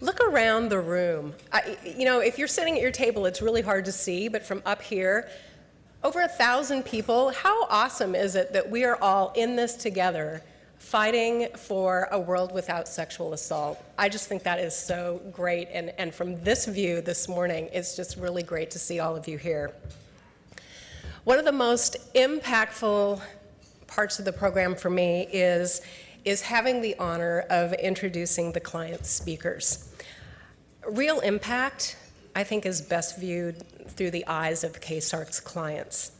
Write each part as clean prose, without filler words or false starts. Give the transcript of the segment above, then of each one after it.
Look around the room. If you're sitting at your table, it's really hard to see, but from up here, over 1,000 people. How awesome is it that we are all in this together, fighting for a world without sexual assault? I just think that is so great, and from this view this morning, it's just really great to see all of you here. One of the most impactful parts of the program for me is having the honor of introducing the client speakers. Real impact, I think, is best viewed through the eyes of KSARC's clients.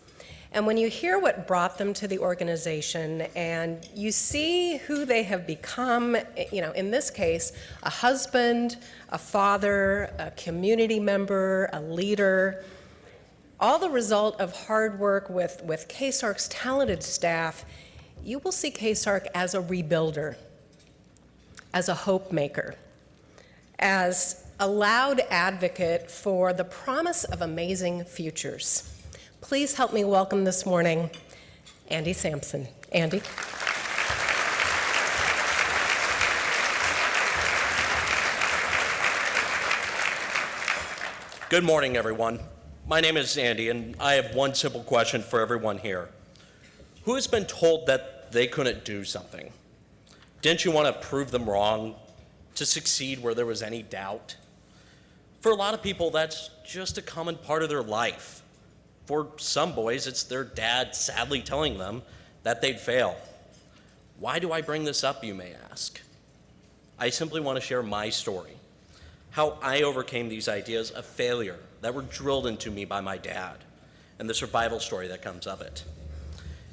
And when you hear what brought them to the organization and you see who they have become, in this case, a husband, a father, a community member, a leader, all the result of hard work with KSARC's talented staff, you will see KSARC as a rebuilder, as a hope maker, as a loud advocate for the promise of amazing futures. Please help me welcome this morning Andy Sampson. Andy. Good morning, everyone. My name is Andy, and I have one simple question for everyone here. Who has been told that they couldn't do something? Didn't you want to prove them wrong, to succeed where there was any doubt? For a lot of people, that's just a common part of their life. For some boys, it's their dad sadly telling them that they'd fail. Why do I bring this up, you may ask? I simply want to share my story, how I overcame these ideas of failure that were drilled into me by my dad, and the survival story that comes of it.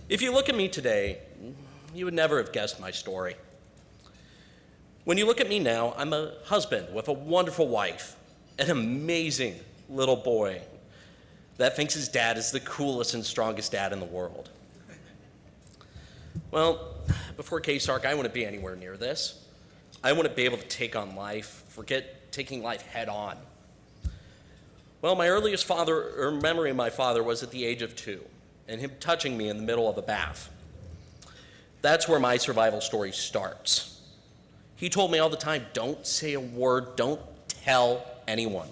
If you look at me today, you would never have guessed my story. When you look at me now, I'm a husband with a wonderful wife, an amazing little boy that thinks his dad is the coolest and strongest dad in the world. Well, before KSARC, I wouldn't be anywhere near this. I wouldn't be able to take on life, forget taking life head on. Well, my earliest memory of my father was at the age of 2, and him touching me in the middle of a bath. That's where my survival story starts. He told me all the time, don't say a word, don't tell anyone.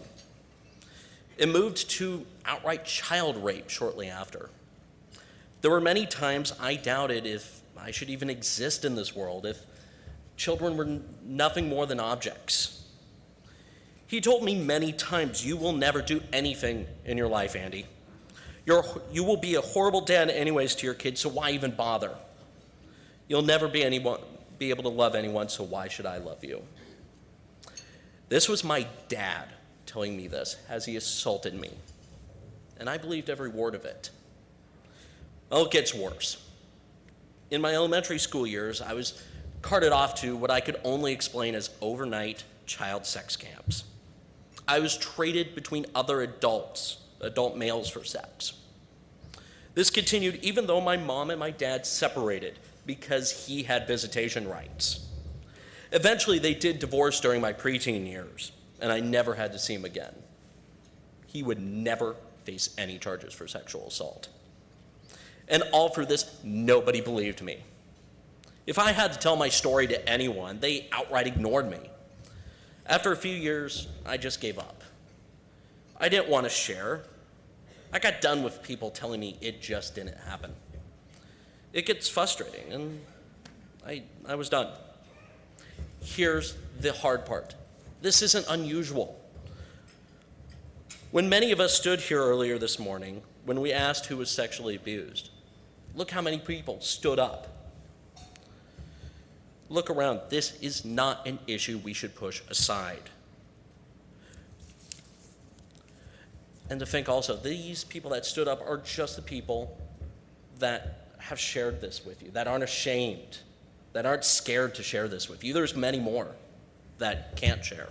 It moved to outright child rape shortly after. There were many times I doubted if I should even exist in this world, if children were nothing more than objects. He told me many times, you will never do anything in your life, Andy. You will be a horrible dad anyways to your kids, so why even bother? You'll never be able to love anyone, so why should I love you? This was my dad telling me this as he assaulted me, and I believed every word of it. Well, it gets worse. In my elementary school years, I was carted off to what I could only explain as overnight child sex camps. I was traded between other adult males for sex. This continued even though my mom and my dad separated because he had visitation rights. Eventually, they did divorce during my preteen years, and I never had to see him again. He would never face any charges for sexual assault. And all through this, nobody believed me. If I had to tell my story to anyone, they outright ignored me. After a few years, I just gave up. I didn't want to share. I got done with people telling me it just didn't happen. It gets frustrating, and I was done. Here's the hard part. This isn't unusual. When many of us stood here earlier this morning, when we asked who was sexually abused, look how many people stood up. Look around. This is not an issue we should push aside. And to think also, these people that stood up are just the people that have shared this with you, that aren't ashamed, that aren't scared to share this with you. There's many more that can't share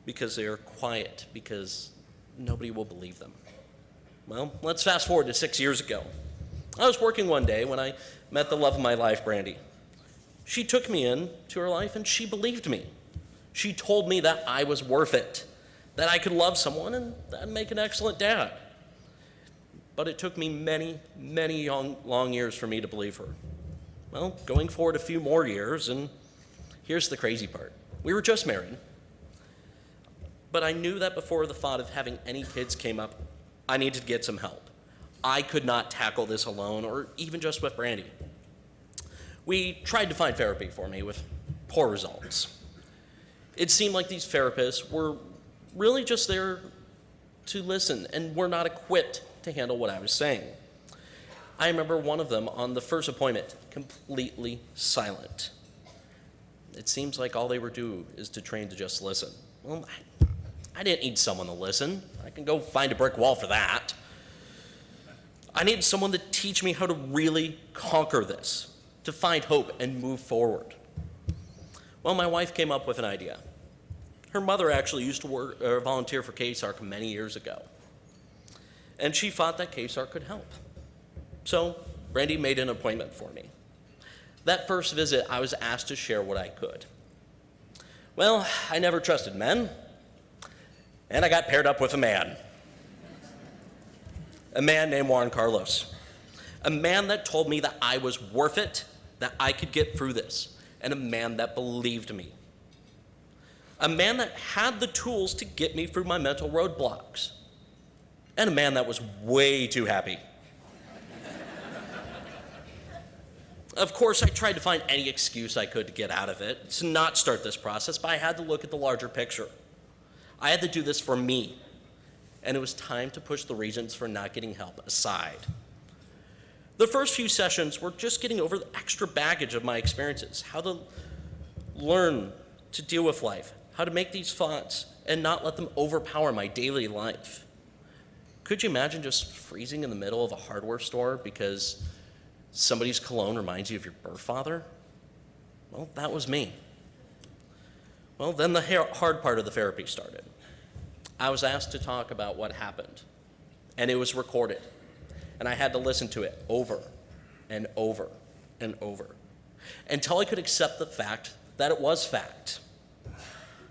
because they're quiet, because nobody will believe them. Well, let's fast forward to 6 years ago. I was working one day when I met the love of my life, Brandy. She took me into her life and she believed me. She told me that I was worth it, that I could love someone and that'd make an excellent dad. But it took me many, many long years for me to believe her. Well, going forward a few more years, and here's the crazy part. We were just married. But I knew that before the thought of having any kids came up, I needed to get some help. I could not tackle this alone or even just with Brandy. We tried to find therapy for me with poor results. It seemed like these therapists were really just there to listen and were not equipped to handle what I was saying. I remember one of them on the first appointment, completely silent. It seems like all they were doing is to train to just listen. Well, I didn't need someone to listen. I can go find a brick wall for that. I needed someone to teach me how to really conquer this, to find hope and move forward. Well, my wife came up with an idea. Her mother actually used to volunteer for KSARC many years ago. And she thought that KSARC could help. So Brandy made an appointment for me. That first visit, I was asked to share what I could. Well, I never trusted men, and I got paired up with a man named Juan Carlos, a man that told me that I was worth it, that I could get through this, and a man that believed me. A man that had the tools to get me through my mental roadblocks, and a man that was way too happy. Of course, I tried to find any excuse I could to get out of it, to not start this process, but I had to look at the larger picture. I had to do this for me, and it was time to push the reasons for not getting help aside. The first few sessions were just getting over the extra baggage of my experiences, how to learn to deal with life, how to make these thoughts and not let them overpower my daily life. Could you imagine just freezing in the middle of a hardware store because somebody's cologne reminds you of your birth father? Well, that was me. Well, then the hard part of the therapy started. I was asked to talk about what happened, and it was recorded, and I had to listen to it over and over and over until I could accept the fact that it was fact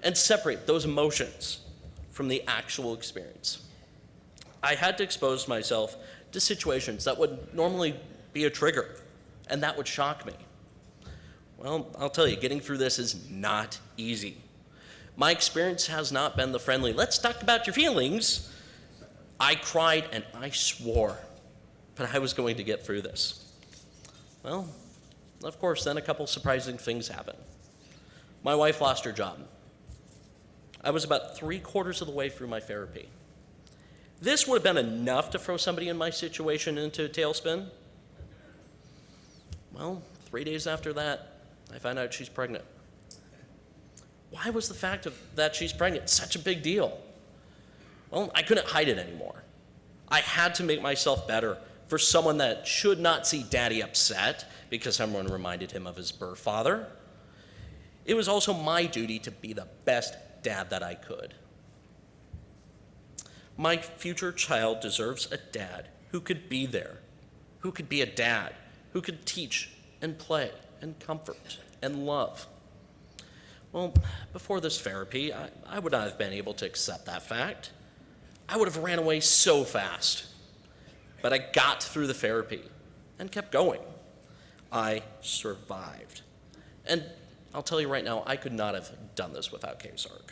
and separate those emotions from the actual experience. I had to expose myself to situations that would normally be a trigger, and that would shock me. Well, I'll tell you, getting through this is not easy. My experience has not been the friendly, let's talk about your feelings. I cried and I swore, but I was going to get through this. Well, of course, then a couple surprising things happened. My wife lost her job. I was about 3/4 of the way through my therapy. This would have been enough to throw somebody in my situation into a tailspin. Well, 3 days after that, I found out she's pregnant. Why was the fact that she's pregnant such a big deal? Well, I couldn't hide it anymore. I had to make myself better for someone that should not see Daddy upset because someone reminded him of his birth father. It was also my duty to be the best dad that I could. My future child deserves a dad who could be there, who could be a dad, who could teach and play and comfort and love. Well, before this therapy, I would not have been able to accept that fact. I would have ran away so fast. But I got through the therapy and kept going. I survived. And I'll tell you right now, I could not have done this without KSARC.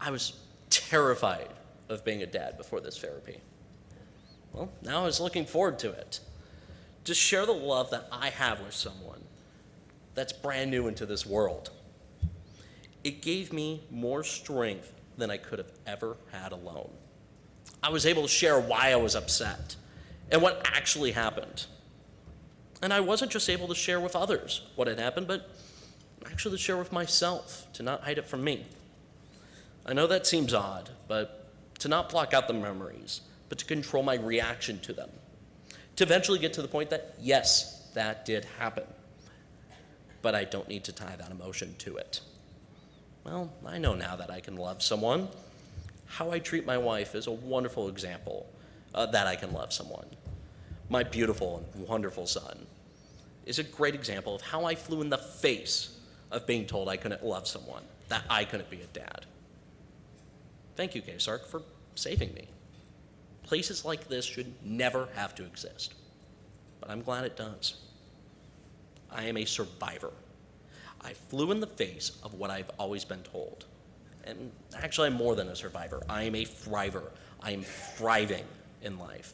I was terrified of being a dad before this therapy. Well, now I was looking forward to it. To share the love that I have with someone that's brand new into this world. It gave me more strength than I could have ever had alone. I was able to share why I was upset and what actually happened. And I wasn't just able to share with others what had happened, but actually to share with myself, to not hide it from me. I know that seems odd, but to not block out the memories, but to control my reaction to them. To eventually get to the point that, yes, that did happen, but I don't need to tie that emotion to it. Well, I know now that I can love someone. How I treat my wife is a wonderful example that I can love someone. My beautiful and wonderful son is a great example of how I flew in the face of being told I couldn't love someone, that I couldn't be a dad. Thank you, KSARC, for saving me. Places like this should never have to exist, but I'm glad it does. I am a survivor. I flew in the face of what I've always been told. And actually, I'm more than a survivor. I am a thriver. I am thriving in life.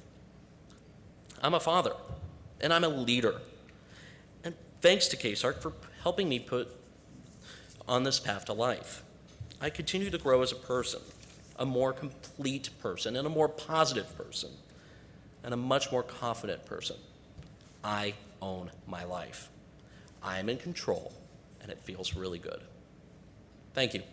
I'm a father, and I'm a leader. And thanks to KSARC for helping me put on this path to life. I continue to grow as a person, a more complete person, and a more positive person, and a much more confident person. I own my life. I am in control, and it feels really good. Thank you.